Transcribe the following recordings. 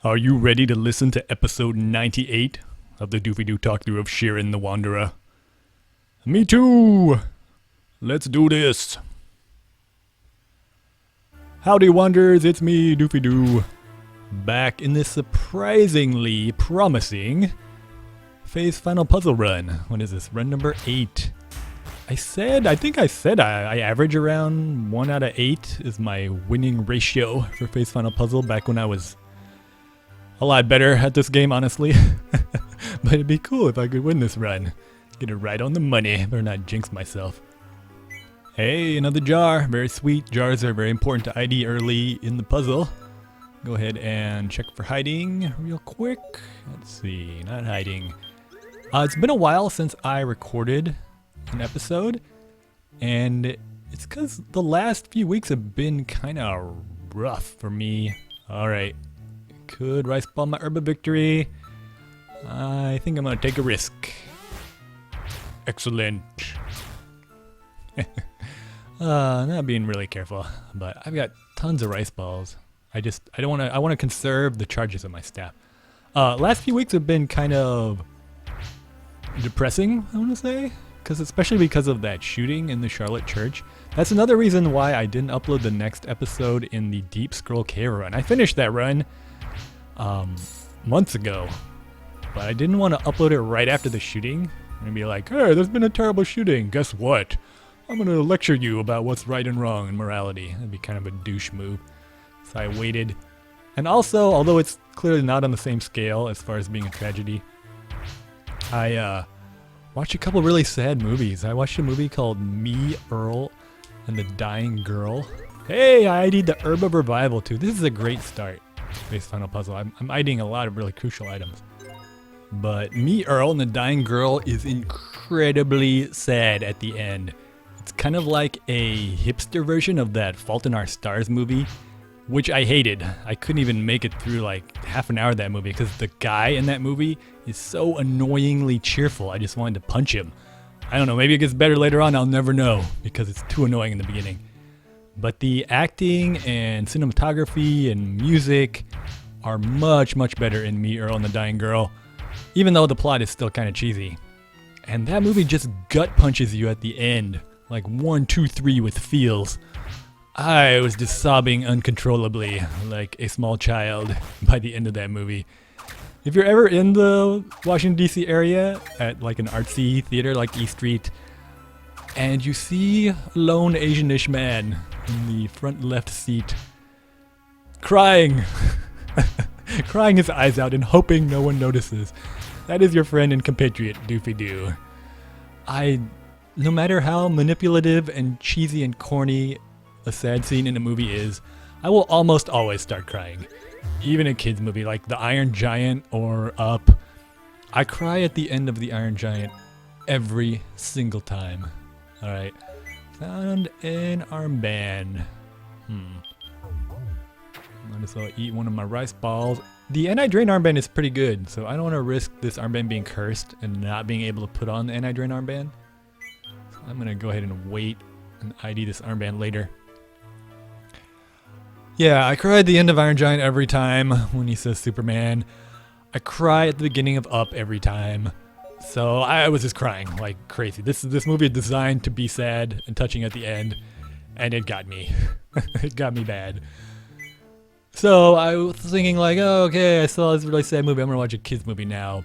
Are you ready to listen to episode 98 of the Doofy Doo talk through of Shiren the Wanderer? Me too! Let's do this! Howdy Wanderers, it's me, Doofy Doo. Back in this surprisingly promising phase final puzzle run. What is this? Run number 8. I think I said I average around 1 out of 8 is my winning ratio for phase final puzzle back when I was a lot better at this game, honestly. But it'd be cool if I could win this run. Get it right on the money. Better not jinx myself. Hey, another jar. Very sweet. Jars are very important to ID early in the puzzle. Go ahead and check for hiding real quick. Let's see. Not hiding. It's been a while since I recorded an episode. And it's because the last few weeks have been kind of rough for me. Alright. Could rice ball my herb of victory. I think I'm going to take a risk. Excellent. Not being really careful, but I've got tons of rice balls. I want to conserve the charges of my staff. Last few weeks have been kind of depressing, I want to say, especially because of that shooting in the Charlotte church. That's another reason why I didn't upload the next episode in the Deep Scroll Cave run. I finished that run months ago, but I didn't want to upload it right after the shooting and be like, hey, there's been a terrible shooting. Guess what? I'm going to lecture you about what's right and wrong in morality. That'd be kind of a douche move. So I waited. And also, although it's clearly not on the same scale as far as being a tragedy, I watched a couple really sad movies. I watched a movie called Me, Earl, and the Dying Girl. Hey, I ID'd the Herb of Revival too. This is a great start. Base final puzzle. I'm IDing a lot of really crucial items. But Me, Earl, and the Dying Girl is incredibly sad at the end. It's kind of like a hipster version of that Fault in Our Stars movie, which I hated. I couldn't even make it through like half an hour of that movie because the guy in that movie is so annoyingly cheerful. I just wanted to punch him. I don't know, maybe it gets better later on, I'll never know because it's too annoying in the beginning. But the acting and cinematography and music are much, much better in Me, Earl, and the Dying Girl, even though the plot is still kind of cheesy. And that movie just gut punches you at the end. Like 1, 2, 3 with feels. I was just sobbing uncontrollably like a small child by the end of that movie. If you're ever in the Washington DC area at like an artsy theater like E Street and you see a lone Asianish man in the front left seat crying, crying his eyes out and hoping no one notices, that is your friend and compatriot Doofy Doo. No matter how manipulative and cheesy and corny a sad scene in a movie is, I will almost always start crying. Even a kid's movie like The Iron Giant or Up. I cry at the end of The Iron Giant every single time. Alright. Found an armband. Might as well eat one of my rice balls. The anti-drain armband is pretty good, so I don't want to risk this armband being cursed and not being able to put on the anti-drain armband. I'm going to go ahead and wait and ID this armband later. Yeah, I cry at the end of Iron Giant every time when he says Superman. I cry at the beginning of Up every time. So I was just crying like crazy. This movie is designed to be sad and touching at the end, and it got me. It got me bad. So I was thinking like, oh, okay, I saw this really sad movie. I'm going to watch a kid's movie now.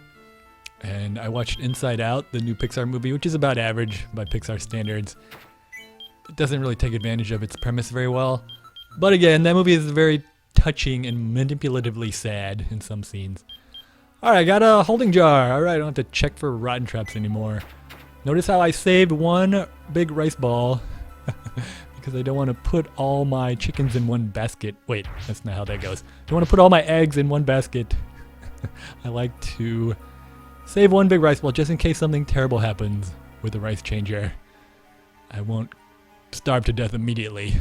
And I watched Inside Out, the new Pixar movie, which is about average by Pixar standards. It doesn't really take advantage of its premise very well. But again, that movie is very touching and manipulatively sad in some scenes. Alright, I got a holding jar. Alright, I don't have to check for rotten traps anymore. Notice how I saved one big rice ball. Because I don't want to put all my chickens in one basket. Wait, that's not how that goes. I don't want to put all my eggs in one basket. I like to save one big rice ball just in case something terrible happens with the rice changer. I won't starve to death immediately.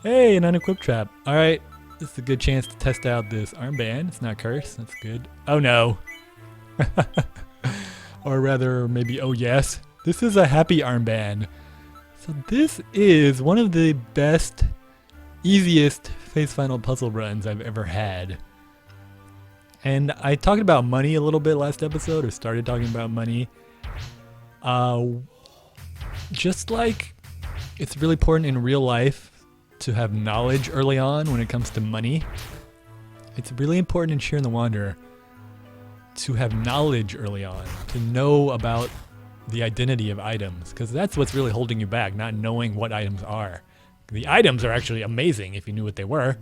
Hey, an unequipped trap. Alright, this is a good chance to test out this armband. It's not cursed, that's good. Oh no. Or rather, maybe, oh yes. This is a happy armband. So this is one of the best, easiest phase final puzzle runs I've ever had. And I talked about money a little bit last episode, or started talking about money. Just like it's really important in real life to have knowledge early on when it comes to money, it's really important in Shiren the Wanderer to have knowledge early on, to know about the identity of items, because that's what's really holding you back, not knowing what items are. The items are actually amazing if you knew what they were.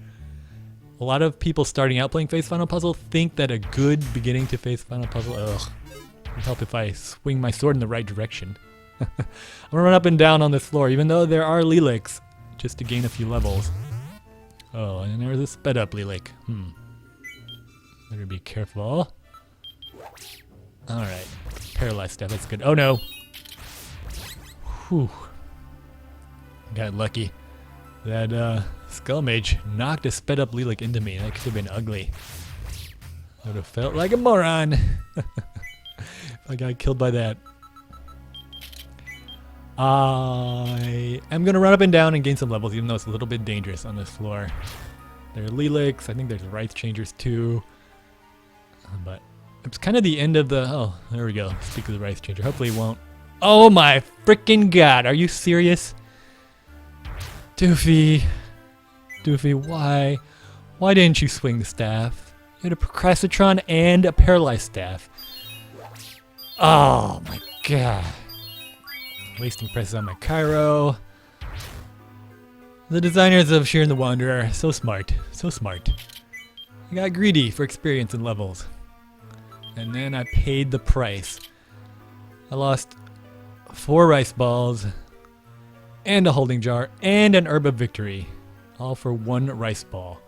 A lot of people starting out playing Face Final Puzzle think that a good beginning to Face Final Puzzle, would help if I swing my sword in the right direction. I'm gonna run up and down on this floor, even though there are Lelics, just to gain a few levels. Oh, and there's a sped up Lelic. Better be careful. Alright. Paralyzed stuff, that's good. Oh no! Whew. Got lucky. That Skull Mage knocked a sped up Lelic into me. That could have been ugly. I would have felt like a moron if I got killed by that. I am going to run up and down and gain some levels, even though it's a little bit dangerous on this floor. There are Lelics. I think there's Rice Changers too. But it's kind of the end of the... Oh, there we go. Speak of the Rice Changer. Hopefully it won't... Oh my freaking god. Are you serious? Doofy. Doofy, why? Why didn't you swing the staff? You had a procrastinatron and a paralyzed staff. Oh my god. Wasting presses on my Cairo. The designers of Shiren the Wanderer, so smart, so smart. I got greedy for experience and levels. And then I paid the price. I lost 4 rice balls, and a holding jar, and an herb of victory. All for 1 rice ball.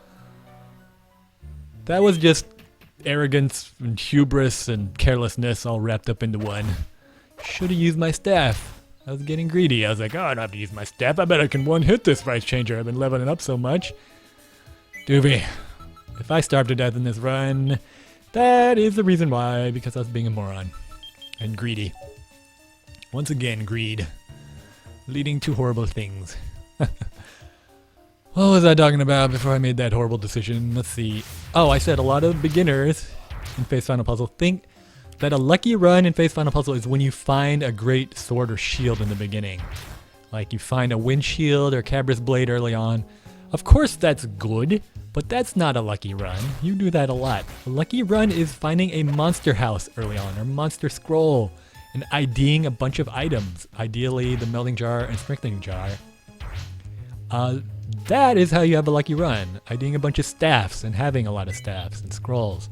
That was just arrogance and hubris and carelessness all wrapped up into one. Should have used my staff. I was getting greedy. I was like, oh, I don't have to use my staff. I bet I can one-hit this Rice Changer. I've been leveling up so much. Doofy, if I starve to death in this run, that is the reason why, because I was being a moron. And greedy. Once again, greed. Leading to horrible things. What was I talking about before I made that horrible decision? Let's see. Oh, I said a lot of beginners in Face Final Puzzle think that a lucky run in Face Final Puzzle is when you find a great sword or shield in the beginning. Like you find a wind shield or Cabra's blade early on. Of course that's good, but that's not a lucky run. You do that a lot. A lucky run is finding a monster house early on, or monster scroll, and IDing a bunch of items. Ideally the melting jar and strengthening jar. That is how you have a lucky run. IDing a bunch of staffs and having a lot of staffs and scrolls.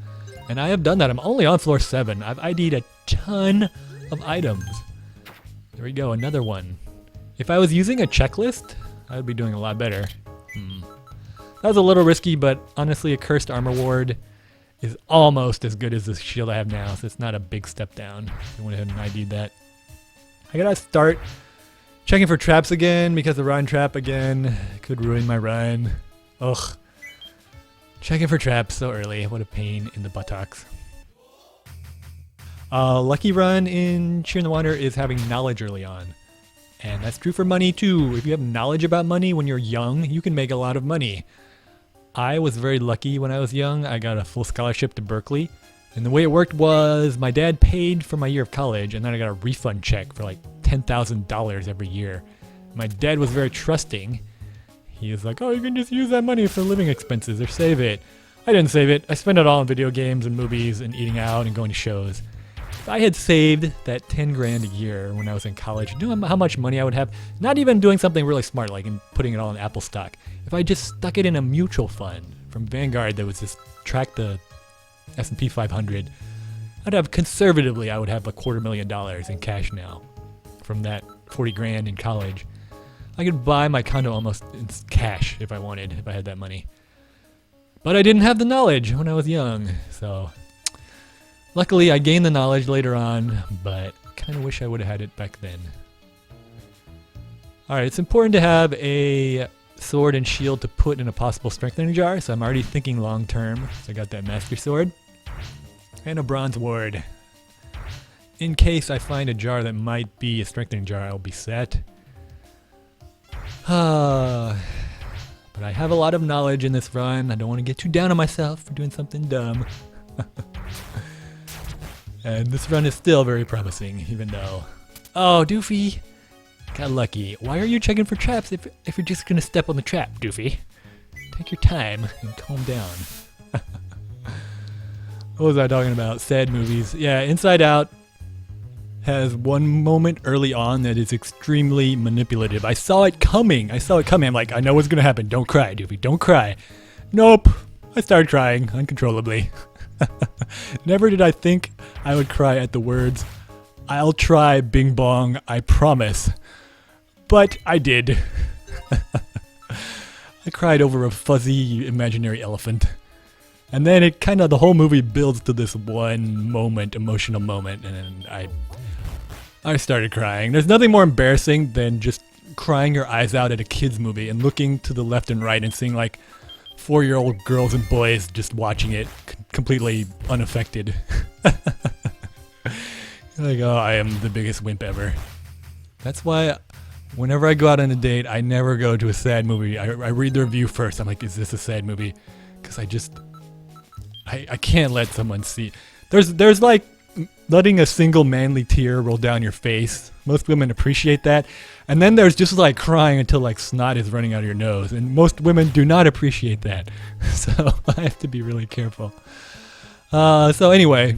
And I have done that. I'm only on floor 7. I've ID'd a ton of items. There we go, another one. If I was using a checklist, I would be doing a lot better. That was a little risky, but honestly a cursed armor ward is almost as good as the shield I have now, so it's not a big step down. I went ahead and ID'd that. I gotta start checking for traps again, because the run trap again could ruin my run. Ugh. Checking for traps so early. What a pain in the buttocks. Lucky run in Shiren the Wanderer is having knowledge early on. And that's true for money too. If you have knowledge about money when you're young, you can make a lot of money. I was very lucky when I was young. I got a full scholarship to Berkeley. And the way it worked was my dad paid for my year of college, and then I got a refund check for like $10,000 every year. My dad was very trusting. He was like, oh, you can just use that money for living expenses or save it. I didn't save it. I spent it all on video games and movies and eating out and going to shows. If I had saved that 10 grand a year when I was in college, do you know how much money I would have? Not even doing something really smart like in putting it all in Apple stock. If I just stuck it in a mutual fund from Vanguard that was just track the S&P 500, I'd have conservatively, I would have $250,000 in cash now from that 40 grand in college. I could buy my condo almost in cash if I wanted, if I had that money. But I didn't have the knowledge when I was young, so luckily I gained the knowledge later on, but kind of wish I would have had it back then. Alright, it's important to have a sword and shield to put in a possible strengthening jar, so I'm already thinking long term. So I got that mastery sword and a bronze ward. In case I find a jar that might be a strengthening jar, I'll be set. But I have a lot of knowledge in this run. I don't want to get too down on myself for doing something dumb. And this run is still very promising, even though... Oh, Doofy! Got lucky. Why are you checking for traps if you're just gonna step on the trap, Doofy? Take your time and calm down. What was I talking about? Sad movies. Yeah, Inside Out has one moment early on that is extremely manipulative. I saw it coming. I'm like, I know what's gonna happen. Don't cry, Doofy. Don't cry. Nope. I started crying uncontrollably. Never did I think I would cry at the words, "I'll try, Bing Bong, I promise." But I did. I cried over a fuzzy imaginary elephant. And then the whole movie builds to this one moment, emotional moment, and I started crying. There's nothing more embarrassing than just crying your eyes out at a kid's movie and looking to the left and right and seeing like 4-year-old girls and boys just watching it completely unaffected. Like, oh, I am the biggest wimp ever. That's why whenever I go out on a date, I never go to a sad movie. I read the review first. I'm like, is this a sad movie? Because I can't let someone see. There's like letting a single manly tear roll down your face. Most women appreciate that. And then there's just like crying until like snot is running out of your nose. And most women do not appreciate that. So I have to be really careful. So anyway,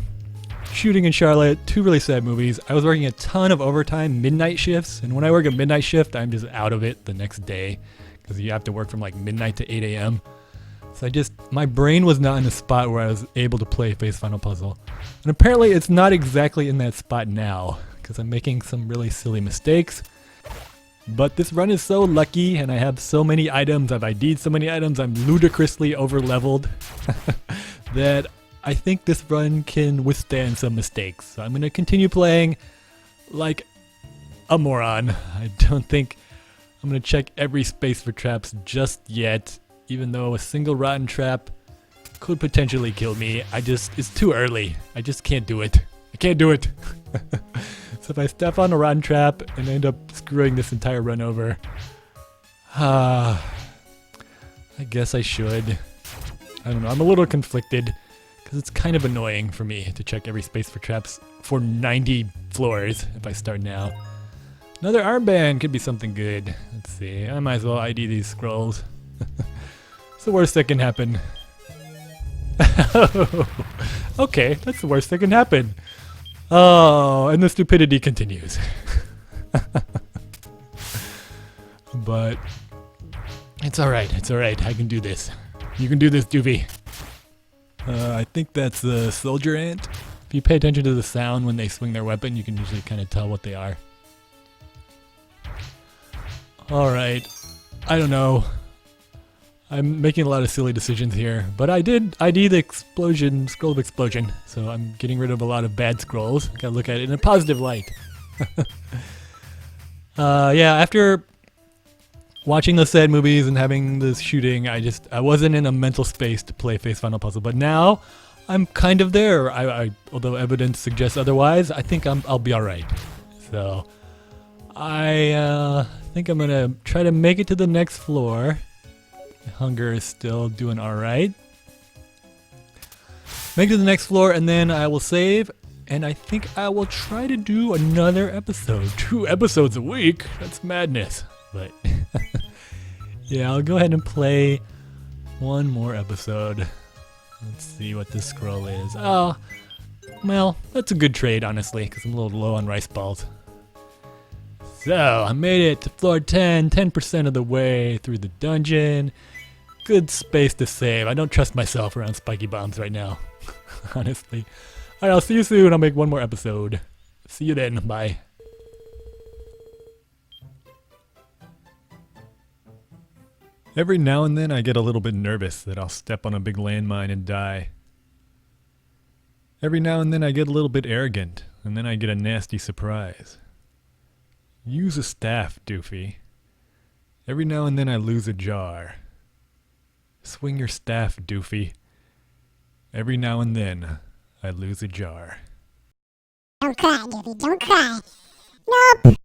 shooting in Charlotte, 2 really sad movies. I was working a ton of overtime, midnight shifts. And when I work a midnight shift, I'm just out of it the next day. Because you have to work from like midnight to 8 a.m. So my brain was not in a spot where I was able to play Face Final Puzzle. And apparently it's not exactly in that spot now, because I'm making some really silly mistakes. But this run is so lucky, and I have so many items, I've ID'd so many items, I'm ludicrously over-leveled, that I think this run can withstand some mistakes. So I'm going to continue playing like a moron. I don't think I'm going to check every space for traps just yet. Even though a single rotten trap could potentially kill me, it's too early. I just can't do it. I can't do it. So if I step on a rotten trap and end up screwing this entire run over, I guess I should. I don't know, I'm a little conflicted because it's kind of annoying for me to check every space for traps for 90 floors if I start now. Another armband could be something good. Let's see, I might as well ID these scrolls. It's the worst that can happen. Okay, that's the worst that can happen. Oh, and the stupidity continues. But it's alright, I can do this. You can do this, Doofy. I think that's the soldier ant. If you pay attention to the sound when they swing their weapon, you can usually kind of tell what they are. Alright, I don't know. I'm making a lot of silly decisions here, but I did ID the scroll of explosion, so I'm getting rid of a lot of bad scrolls. Gotta look at it in a positive light. Yeah, after watching those sad movies and having this shooting, I wasn't in a mental space to play Face Final Puzzle, but now I'm kind of there. Although evidence suggests otherwise, I think I'll be alright. So I think I'm gonna try to make it to the next floor. Hunger is still doing alright. Make it to the next floor and then I will save, and I think I will try to do another episode. 2 episodes a week? That's madness. But yeah, I'll go ahead and play one more episode. Let's see what this scroll is. Oh, well, that's a good trade, honestly, because I'm a little low on rice balls. So, I made it to floor 10, 10% of the way through the dungeon. Good space to save. I don't trust myself around spiky bombs right now, honestly. Alright, I'll see you soon. I'll make one more episode. See you then. Bye. Every now and then I get a little bit nervous that I'll step on a big landmine and die. Every now and then I get a little bit arrogant, and then I get a nasty surprise. Use a staff, Doofy. Every now and then I lose a jar. Swing your staff, Doofy. Every now and then I lose a jar. Don't cry, Doofy, don't cry. Nope!